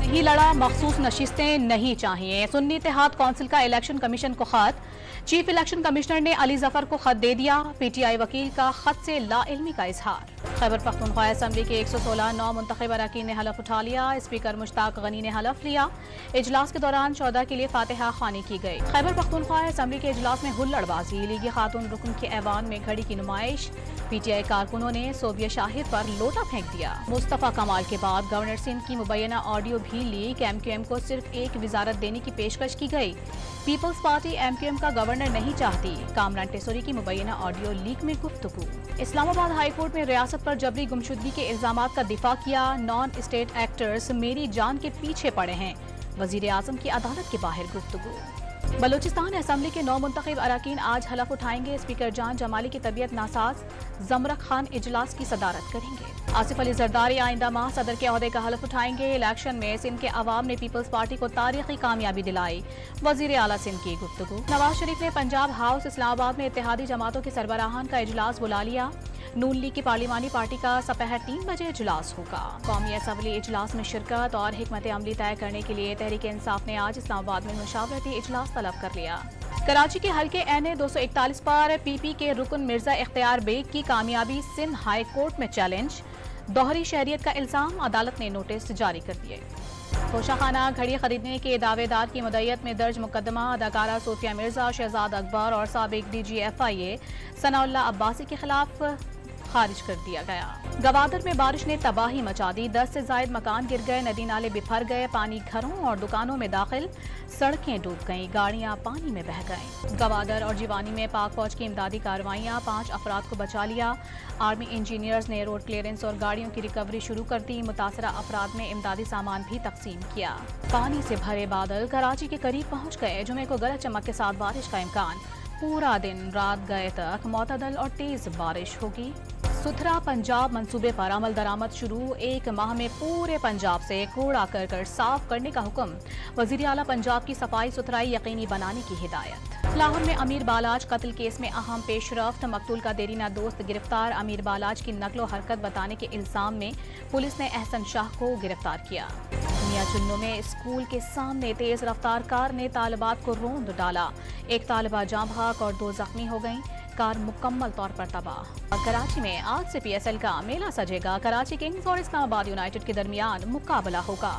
ही लड़ा, मखसूस नशिस्तें नहीं चाहिए। सुन्नी इत्तेहाद कौंसिल का इलेक्शन कमीशन को खत। चीफ इलेक्शन कमिश्नर ने अली जफर को खत दे दिया। पीटीआई वकील का खत से लाइल्मी का इजहार। खैबर पख्तूनख्वा असम्बली के 116 नौ मुंतखब अरकान ने हलफ उठा लिया। स्पीकर मुश्ताक गनी ने हलफ लिया। इजलास के दौरान 14 के लिए फातिहा खानी की गई। खैबर पख्तूनख्वा असम्बली के इजलास में हुल्लड़बाजी, लीगी खातून रुकन के ऐवान में घड़ी की नुमाइश। पीटीआई कारकुनों ने सोबिया शाहिद पर लोटा फेंक दिया। मुस्तफा कमाल के बाद गवर्नर सिंध की मुबैना ऑडियो भी लीक। एमक्यूएम को सिर्फ एक वजारत देने की पेशकश की गई। पीपल्स पार्टी एमक्यूएम का गवर्नर नहीं चाहती। कामरान टेसोरी की मुबैना ऑडियो लीक में गुफ्तगू। इस्लामाबाद हाई कोर्ट में रियासत पर जबरी गुमशुदगी के इल्जामात का दिफा किया। नॉन स्टेट एक्टर्स मेरी जान के पीछे पड़े हैं। वजीर आजम की अदालत के बाहर गुफ्तगू। बलूचिस्तान असम्बली के 9 मुंतखब अरकान आज हलफ उठाएंगे। स्पीकर जान जमाली की तबीयत नासाज, जमरक खान इजलास की सदारत करेंगे। आसिफ अली जरदारी आइंदा माह सदर के ओहदे का हलफ उठाएंगे। इलेक्शन में सिंध के अवाम ने पीपल्स पार्टी को तारीखी कामयाबी दिलाई। वजीर आला सिंध की गुफ्तगू। नवाज शरीफ ने पंजाब हाउस इस्लामाबाद में इत्तेहादी जमातों के सरबराहान का इजलास बुला लिया। नून लीग की पार्लिमानी पार्टी का सपहर 3 बजे इजलास होगा। कौमी असम्बली इजलास में शिरकत और हिकमत अमली तय करने के लिए तहरीक इंसाफ ने आज इस्लामाबाद में मुशावरती इजलास तलब कर लिया। कराची के हल्के NA 241 पर PP के रुकन मिर्जा इख्तियार बेग की कामयाबी सिंध हाई कोर्ट में चैलेंज। दोहरी शहरियत का इल्जाम, अदालत ने नोटिस जारी कर दिए। तोशाखाना घड़ी खरीदने के दावेदार की मुद्दत में दर्ज मुकदमा। अदाकारा सोफिया मिर्जा, शहजाद अकबर और साबिक DG FIA सनाउल्लाह अब्बासी के खिलाफ खारिज कर दिया गया। गवादर में बारिश ने तबाही मचा दी। 10 से ज्यादा मकान गिर गए, नदी नाले बिफर गए, पानी घरों और दुकानों में दाखिल, सड़कें डूब गईं, गाड़ियां पानी में बह गईं। गवादर और जीवानी में पाक फौज की इमदादी कार्रवाइयां, 5 अफराद को बचा लिया। आर्मी इंजीनियर्स ने रोड क्लियरेंस और गाड़ियों की रिकवरी शुरू कर दी। मुतासरा अफराद में इमदादी सामान भी तकसीम किया। पानी से भरे बादल कराची के करीब पहुंच गए। जुमे को गरज चमक के साथ बारिश का इम्कान। पूरा दिन रात गए तक मोतदल और तेज बारिश होगी। सुथरा पंजाब मंसूबे पर अमल दरामद शुरू। 1 माह में पूरे पंजाब से कूड़ा करकट साफ करने का हुक्म। वजीर आला पंजाब की सफाई सुथराई यकीनी बनाने की हिदायत। लाहौर में अमीर बालाज कत्ल केस में अहम पेशरफ्त। मकतूल का देरीना दोस्त गिरफ्तार। अमीर बालाज की नकलो हरकत बताने के इल्जाम में पुलिस ने अहसन शाह को गिरफ्तार किया। मियां चुन्नू में स्कूल के सामने तेज रफ्तार कार ने तालिबात को रोंद डाला। 1 तालिबा जाँ भाग और 2 जख्मी हो गईं। कार मुकम्मल तौर पर तबाह। और कराची में आज से PSL का मेला सजेगा। कराची किंग्स और इस्लामाबाद यूनाइटेड के दरमियान मुकाबला होगा।